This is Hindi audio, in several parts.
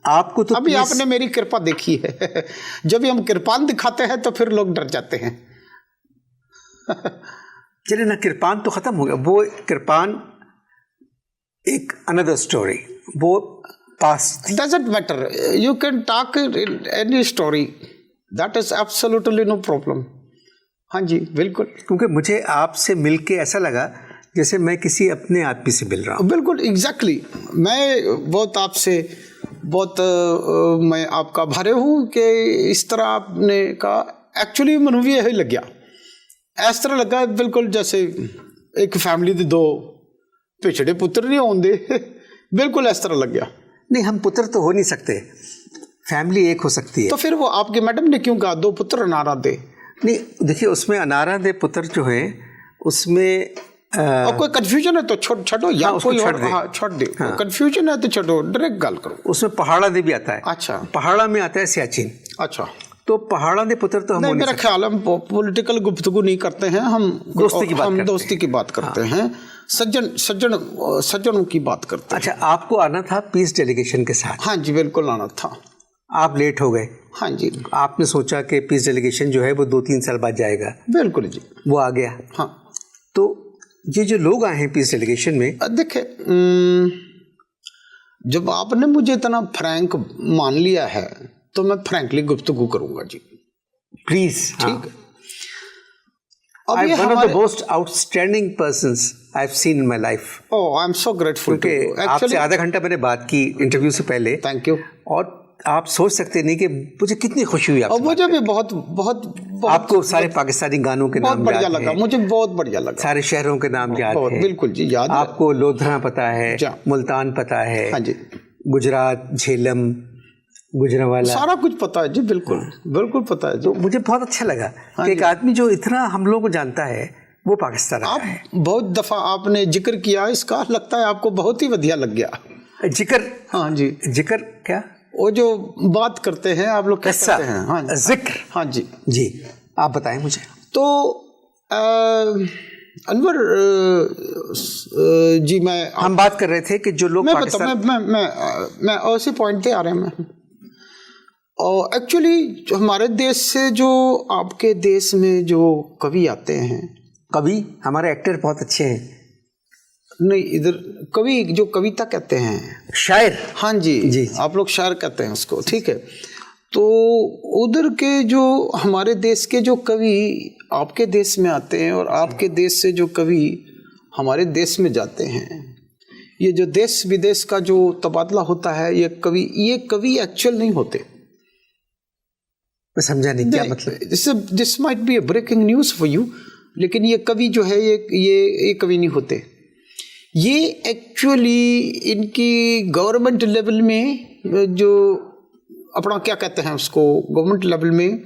आपको तो अभी आपने मेरी कृपा देखी है। जब भी हम कृपान दिखाते हैं तो फिर लोग डर जाते हैं। चलिए ना, कृपान तो खत्म हो गया, वो कृपान एक अनदर स्टोरी, वो past. Doesn't matter, you can talk any story, that is absolutely no problem. हाँ जी बिल्कुल, क्योंकि मुझे आपसे मिलके ऐसा लगा जैसे मैं किसी अपने आदमी से मिल रहा हूँ। बिल्कुल एग्जैक्टली, मैं बहुत आपसे बहुत मैं आपका भारे हूँ कि इस तरह आपने कहा। एक्चुअली ਮੈਨੂੰ भी यही लग गया, इस तरह लगा बिल्कुल जैसे एक फैमिली के दो पिछड़े पुत्र नहीं होंगे। बिल्कुल इस तरह लग गया। नहीं, हम पुत्र तो हो नहीं सकते, फैमिली एक हो सकती है। तो फिर वो आपके मैडम ने क्यों कहा 2 पुत्र अनारा दे? नहीं देखिए, उसमें अनारा दे पुत्र जो है उसमें और कोई कंफ्यूजन है तो छोड़ो या कोई और छोड़ दे। कंफ्यूजन है तो छोड़ो, डायरेक्ट गल करो। उसमें पहाड़ा दे भी आता है। अच्छा, पहाड़ा में आता है सियाचिन। अच्छा, तो पहाड़ा दे पुत्र तो हम नहीं, मेरा ख्याल हम पॉलिटिकल गुफ्तगू नहीं करते हैं, हम दोस्ती की बात करते हैं, सज्जनों की बात करते हैं। अच्छा, आपको आना था पीस डेलीगेशन के साथ? हाँ जी बिल्कुल आना था। आप लेट हो गए? हाँ जी। आपने सोचा कि पीस डेलीगेशन जो है वो 2-3 साल बाद जाएगा? बिल्कुल जी, वो आ गया। हाँ, तो ये जो लोग आए हैं पीस डेलीगेशन में, देखे जब आपने मुझे इतना फ्रैंक मान लिया है तो मैं फ्रैंकली गुफ्तगू करूंगा जी, प्लीज। ठीक है। I'm one of the most outstanding persons I've seen in my life. Oh, I'm so grateful to you. आपसे आधा घंटा मैंने बात की इंटरव्यू से पहले। Thank you. और आप सोच सकते नहीं कि मुझे कितनी खुशी हुई। और मुझे भी बहुत आपको सारे पाकिस्तानी गानों के नाम बढ़िया लगा, मुझे बहुत बढ़िया लगा। सारे शहरों के नाम याद हैं? बिल्कुल जी याद। आपको लोधरा पता है, मुल्तान पता है? हाँ जी। गुजरात, झेलम, गुजरांवाला, सारा कुछ पता है जी। बिल्कुल बिल्कुल पता है जी। तो मुझे बहुत अच्छा लगा कि एक आदमी जो इतना हम लोगों को जानता है वो पाकिस्तान आप है। बहुत दफा आपने जिक्र किया इसका, लगता है आपको बहुत ही बढ़िया लग गया। जिक्र? हाँ जी। जिक्र क्या? वो जो बात करते हैं आप लोग कैसे करते हैं? हाँ, जिक्र। हाँ जी जी, आप बताएं मुझे। तो अनवर जी, हम बात कर रहे थे कि जो लोग मैं उसी पॉइंट पे आ रहे हैं। और एक्चुअली हमारे देश से जो आपके देश में जो कवि आते हैं, कवि हमारे एक्टर बहुत अच्छे हैं। नहीं, इधर कवि जो कविता कहते हैं, शायर। हाँ जी जी, आप लोग शायर कहते हैं उसको, ठीक है। तो उधर के जो हमारे देश के जो कवि आपके देश में आते हैं और आपके देश से जो कवि हमारे देश में जाते हैं, ये जो देश विदेश का जो तबादला होता है, ये कवि एक्चुअल नहीं होते। मैं समझा नहीं क्या मतलब। This might be a breaking news for you, लेकिन ये कवि जो है ये कवि नहीं होते। ये एक्चुअली इनकी गवर्नमेंट लेवल में जो अपना क्या कहते हैं उसको, गवर्नमेंट लेवल में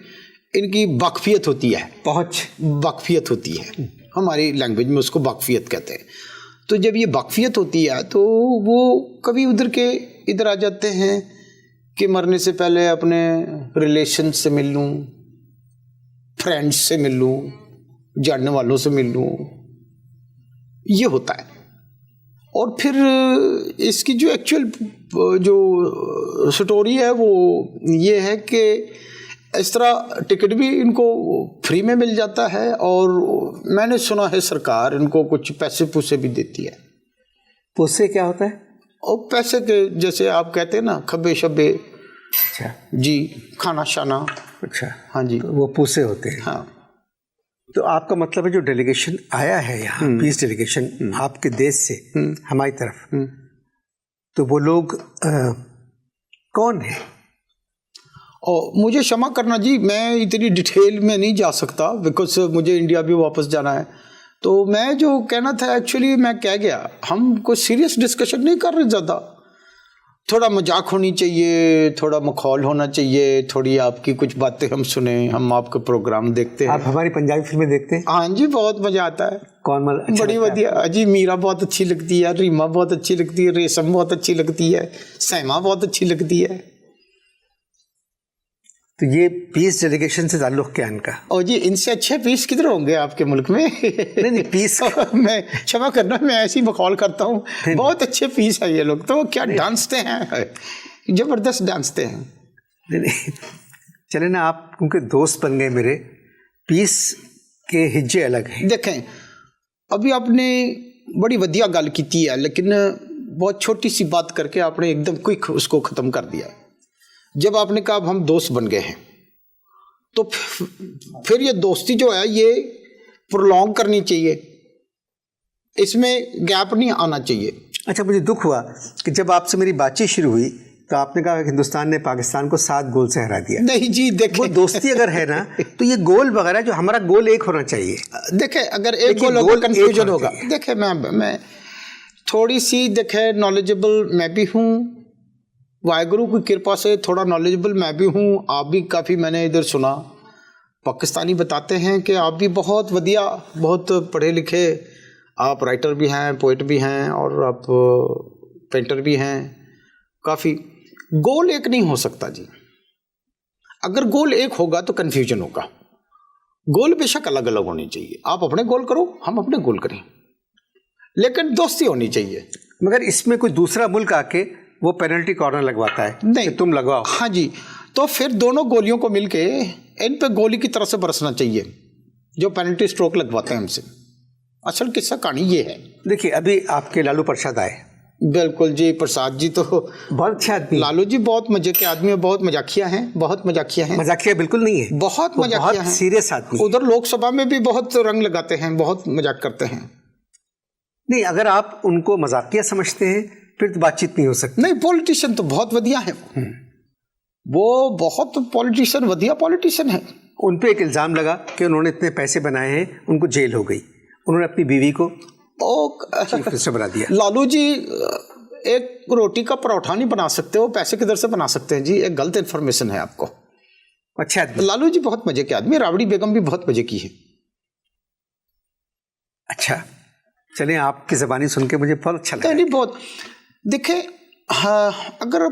इनकी वाकफियत होती है, वाकफियत होती है। हमारी लैंग्वेज में उसको वाकफियत कहते हैं। तो जब ये वाकफियत होती है तो वो कभी इधर आ जाते हैं कि मरने से पहले अपने रिलेशन से मिल लूँ, फ्रेंड्स से मिल लूँ, जानने वालों से मिल लूँ, ये होता है। और फिर इसकी जो एक्चुअल जो स्टोरी है वो ये है कि इस तरह टिकट भी इनको फ्री में मिल जाता है, और मैंने सुना है सरकार इनको कुछ पैसे पूसे भी देती है। पूसे क्या होता है? और पैसे के जैसे आप कहते हैं ना, खब्बे शब्बे। अच्छा जी, खाना शाना। अच्छा, हाँ जी, तो वो पूसे होते हैं। हाँ। तो आपका मतलब है जो डेलीगेशन आया है यहाँ, पीस डेलीगेशन आपके देश से हमारी तरफ, तो वो लोग कौन है? और मुझे क्षमा करना जी, मैं इतनी डिटेल में नहीं जा सकता बिकॉज मुझे इंडिया भी वापस जाना है। तो मैं जो कहना था एक्चुअली मैं कह गया। हम कोई सीरियस डिस्कशन नहीं कर रहे, ज़्यादा थोड़ा मजाक होनी चाहिए, थोड़ा मखौल होना चाहिए, थोड़ी आपकी कुछ बातें हम सुने। हम आपके प्रोग्राम देखते हैं। आप हमारी पंजाबी फिल्में देखते हैं? हाँ जी, बहुत मज़ा आता है। कौन अच्छा बड़ी बढ़िया जी। मीरा बहुत अच्छी लगती है, रीमा बहुत अच्छी लगती है, रेशम बहुत अच्छी लगती है, सैमा बहुत अच्छी लगती है। तो ये पीस डेलीगेशन से ताल्लुक़ क्या इनका? और जी, इनसे अच्छे पीस किधर होंगे आपके मुल्क में? नहीं पीस मैं क्षमा करना, मैं ऐसी मखौल करता हूँ। बहुत अच्छे पीस है ये लोग, तो क्या डांसते हैं, जबरदस्त डांसते हैं। नहीं, चले ना, आप क्योंकि दोस्त बन गए मेरे, पीस के हिज्जे अलग हैं। देखें, अभी आपने बड़ी वधिया गल की है, लेकिन बहुत छोटी सी बात करके आपने एकदम क्विक उसको ख़त्म कर दिया। जब आपने कहा अब हम दोस्त बन गए हैं, तो फिर ये दोस्ती जो है ये प्रोलॉन्ग करनी चाहिए, इसमें गैप नहीं आना चाहिए। अच्छा, मुझे दुख हुआ कि जब आपसे मेरी बातचीत शुरू हुई तो आपने कहा कि हिंदुस्तान ने पाकिस्तान को 7 गोल से हरा दिया। नहीं जी, देखिए, वो दोस्ती अगर है ना तो ये गोल वगैरह, जो हमारा गोल एक होना चाहिए। देखे, अगर एक गोल होगा कंफ्यूजन होगा। देखे, मैं थोड़ी सी देखे नॉलेजेबल मैं भी हूँ, वाहिगुरु की कृपा से थोड़ा नॉलेजेबल मैं भी हूँ। आप भी काफ़ी, मैंने इधर सुना, पाकिस्तानी बताते हैं कि आप भी बहुत वधिया, बहुत पढ़े लिखे, आप राइटर भी हैं, पोइट भी हैं, और आप पेंटर भी हैं काफ़ी। गोल एक नहीं हो सकता जी। अगर गोल एक होगा तो कन्फ्यूजन होगा। गोल बेशक अलग अलग होने चाहिए, आप अपने गोल करो, हम अपने गोल करें, लेकिन दोस्ती होनी चाहिए। मगर इसमें कोई दूसरा मुल्क आके वो पेनल्टी कॉर्नर लगवाता है, नहीं तुम लगाओ। हाँ जी, तो फिर दोनों गोलियों को मिलके इन पे गोली की तरह से बरसना चाहिए जो पेनल्टी स्ट्रोक लगवाते हैं हमसे। असल किस्सा कहानी ये है। देखिए, अभी आपके लालू प्रसाद आए। बिल्कुल जी, प्रसाद जी तो बहुत अच्छे आदमी। लालू जी बहुत मजे के आदमी है, बहुत मजाकिया हैं, बहुत मजाकिया हैं। मजाकिया बिल्कुल नहीं है, बहुत मजाकिया हैं, सीरियस आदमी। उधर लोकसभा में भी बहुत रंग लगाते हैं, बहुत मजाक करते हैं। नहीं, अगर आप उनको मजाकिया समझते हैं फिर तो बातचीत नहीं हो सकती। नहीं, पॉलिटिशियन तो बहुत वधिया है, वो बहुत पॉलिटिशियन, वधिया पॉलिटिशियन है। उन पे एक इल्ज़ाम लगा कि उन्होंने इतने पैसे बनाए हैं, उनको जेल हो गई। उन्होंने अपनी बीवी को चीफ मिनिस्टर बना दिया। लालू जी एक रोटी का परोठा नहीं बना सकते, वो पैसे किधर से बना सकते हैं जी? एक गलत इन्फॉर्मेशन है आपको। अच्छा, लालू जी बहुत मजे के आदमी, राबड़ी बेगम भी बहुत मजे की है। अच्छा, चलिए, आपकी ज़बानी सुन के मुझे बहुत अच्छा लगा। नहीं, बहुत। देखे, हाँ, अगर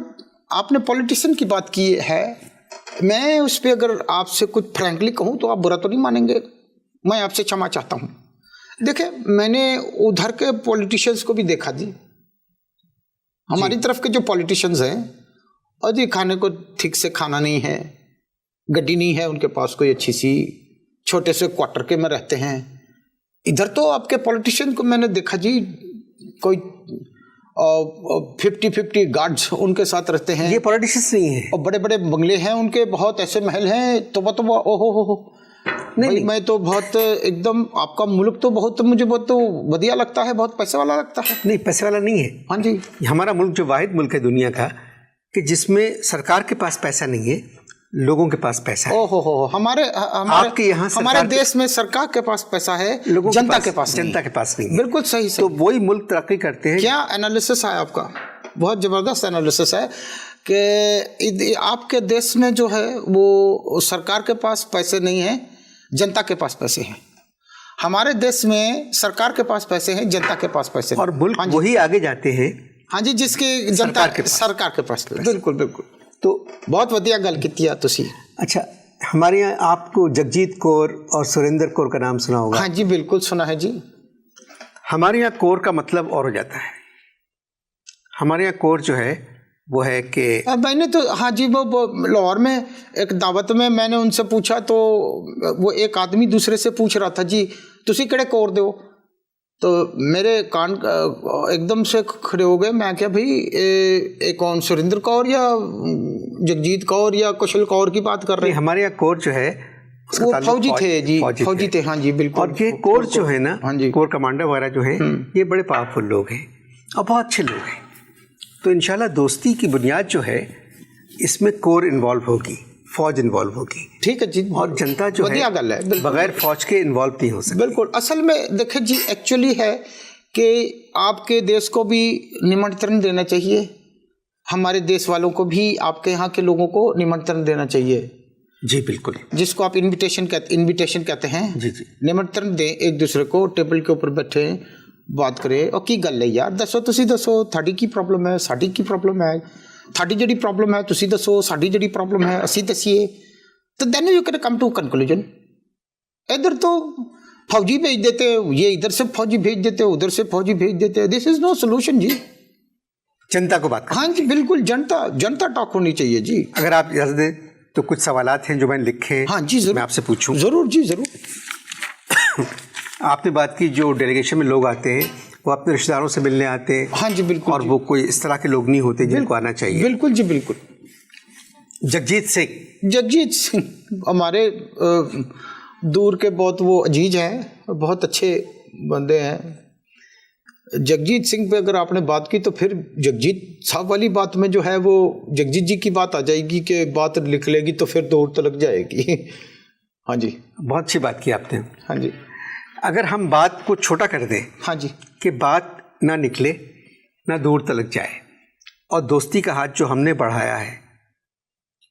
आपने पॉलिटिशियन की बात की है, मैं उस पर अगर आपसे कुछ फ्रैंकली कहूँ तो आप बुरा तो नहीं मानेंगे, मैं आपसे क्षमा चाहता हूँ। देखे, मैंने उधर के पॉलिटिशियंस को भी देखा जी। हमारी तरफ के जो पॉलिटिशियंस हैं, और जी खाने को ठीक से खाना नहीं है, गड्डी नहीं है उनके पास कोई अच्छी सी, छोटे से क्वार्टर के में रहते हैं। इधर तो आपके पॉलिटिशियन को मैंने देखा जी, कोई 50-50 गार्ड्स उनके साथ रहते हैं। ये पॉलिटिशियंस नहीं है, और बड़े बड़े बंगले हैं उनके, बहुत ऐसे महल हैं। तो ओहो हो, नहीं, मैं तो बहुत एकदम, आपका मुल्क तो बहुत, मुझे बहुत तो बढ़िया लगता है, बहुत पैसे वाला लगता है। नहीं, पैसे वाला नहीं है। हाँ जी, हमारा मुल्क जो वाहिद मुल्क है दुनिया का कि जिसमें सरकार के पास पैसा नहीं है, लोगों के पास पैसा है। ओहो हो, हमारे आपके यहाँ हमारे देश में सरकार के पास पैसा है, जनता के पास नहीं है। बिल्कुल सही। तो वही मुल्क तरक्की करते हैं। क्या एनालिसिस है आपका? बहुत जबरदस्त एनालिसिस है कि आपके देश में जो है वो सरकार के पास पैसे नहीं है, जनता के पास पैसे हैं। हमारे देश में सरकार के पास पैसे हैं, जनता के पास पैसे और मुल्क वही आगे जाते हैं। हाँ जी, जिसके जनता सरकार के पास। बिल्कुल बिल्कुल। तो बहुत वधिया गल की है तुसी। अच्छा, हमारे यहाँ आपको जगजीत कौर और सुरेंद्र कौर का नाम सुना होगा। हाँ जी, बिल्कुल सुना है जी। हमारे यहाँ कौर का मतलब और हो जाता है। हमारे यहाँ कौर जो है वो है कि मैंने तो, हाँ जी, वो लाहौर में एक दावत में मैंने उनसे पूछा, तो वो एक आदमी दूसरे से पूछ रहा था, जी तुसी केड़े कौर दो? तो मेरे कान एकदम से खड़े हो गए। मैं क्या भाई, एक कौन, सुरेंद्र कौर या जगजीत कौर या कुशल कौर की बात कर रहे हैं? हमारे यहाँ कौर जो है वो फौजी थे जी, फौजी थे। हाँ जी, बिल्कुल। और ये कोर जो है ना, हाँ जी, कोर कमांडर वगैरह जो हैं, ये बड़े पावरफुल लोग हैं और बहुत अच्छे लोग हैं। तो इंशाल्लाह दोस्ती की बुनियाद जो है इसमें कोर इन्वॉल्व होगी, फौज इन्वॉल्व होगी। ठीक है जी। और जनता जो है बगैर फौज के इन्वॉल्व नहीं हो सकती। बिल्कुल। असल में देखिए जी, एक्चुअली है कि आपके देश को भी निमंत्रण देना चाहिए, हमारे देश वालों को भी आपके यहाँ के लोगों को निमंत्रण देना चाहिए। जी बिल्कुल, जिसको आप इनविटेशन कहते हैं। जी जी, निमंत्रण दें एक दूसरे को, टेबल के ऊपर बैठे बात करें। और की गल है यार, दसो तुसी दसो थाड़ी की प्रॉब्लम है, साड़ी की प्रॉब्लम है, थाड़ी जड़ी प्रॉब्लम है तुसी दसो, साड़ी जड़ी प्रॉब्लम है असी दसीए, तो then you can come to conclusion. इधर तो फौजी भेज देते, ये इधर से फौजी भेज देते, उधर से फौजी भेज देते। दिस इज नो सोल्यूशन जी। जनता को बात हाँ जी बिल्कुल, जनता टॉक होनी चाहिए जी। अगर आप इजाजत दें तो कुछ सवालात हैं जो मैंने लिखे हैं। हाँ जी जरूर, मैं आपसे पूछूं। जरूर जी जरूर। आपने बात की जो डेलीगेशन में लोग आते हैं वो अपने रिश्तेदारों से मिलने आते हैं। हाँ जी बिल्कुल। और वो कोई इस तरह के लोग नहीं होते जिनको आना चाहिए। बिल्कुल जी बिल्कुल। जगजीत सिंह हमारे दूर के बहुत वो अजीज हैं, बहुत अच्छे बंदे हैं। जगजीत सिंह पे अगर आपने बात की तो फिर जगजीत साहब वाली बात में जो है वो जगजीत जी की बात आ जाएगी कि बात निकलेगी तो फिर दूर तक जाएगी। हाँ जी, बहुत अच्छी बात की आपने। हाँ जी, अगर हम बात को छोटा कर दें, हाँ जी, कि बात ना निकले ना दूर तक जाए, और दोस्ती का हाथ जो हमने बढ़ाया है,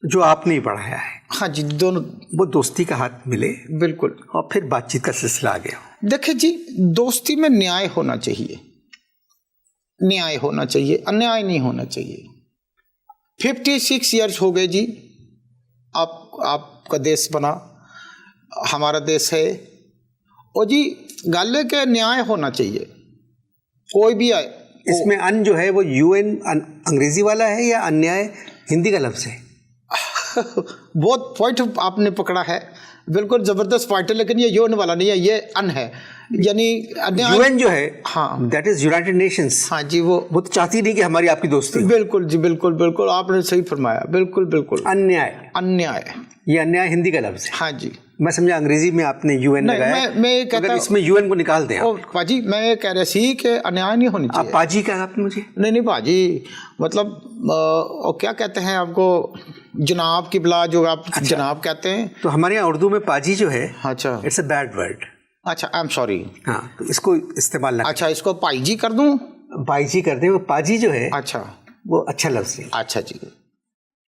जो आपने बढ़ाया है, हाँ जी, दोनों वो दोस्ती का हाथ मिले बिल्कुल, और फिर बातचीत का सिलसिला आ गया। देखिए जी, दोस्ती में न्याय होना चाहिए, न्याय होना चाहिए, अन्याय नहीं होना चाहिए। 56 ईयर्स हो गए जी, आपका देश बना, हमारा देश है, और जी गाले के न्याय होना चाहिए, कोई भी आए। इसमें अन जो है वो यूएन अंग्रेजी वाला है या अन्याय हिंदी का लफ्ज़ है? बहुत पॉइंट आपने पकड़ा है, बिल्कुल जबरदस्त पॉइंट है, लेकिन ये यूएन वाला नहीं है, ये अन है, यानी यूएन जो है, हाँ, दैट इज यूनाइटेड नेशंस। हाँ जी, वो तो चाहती नहीं कि हमारी आपकी दोस्ती। बिल्कुल जी, बिल्कुल बिल्कुल, आपने सही फरमाया, बिल्कुल बिल्कुल। अन्याय, अन्याय, ये अन्याय हिंदी का लफ्ज़ है। हाँ जी, मैं समझा अंग्रेजी में आपने यूएन लगाया। मैं कहता अगर इसमें यूएन को निकाल दें आप। पाजी, मैं ये कह रहा सी कि अन्याय नहीं होनी चाहिए। आप पाजी कहा आपने मुझे? नहीं पाजी, मतलब और क्या कहते हैं आपको, जनाब की बिला जो आप जनाब कहते हैं, तो हमारे यहाँ उर्दू में पाजी जो है, अच्छा, इट्स अ बैड वर्ड। अच्छा, आई एम सॉरी। हाँ, तो इसको इस्तेमाल ना। अच्छा, इसको पाई जी कर दूं? पाई जी कर दें, वो पाजी जो है, अच्छा, वो अच्छा लफ्ज़ है। अच्छा जी।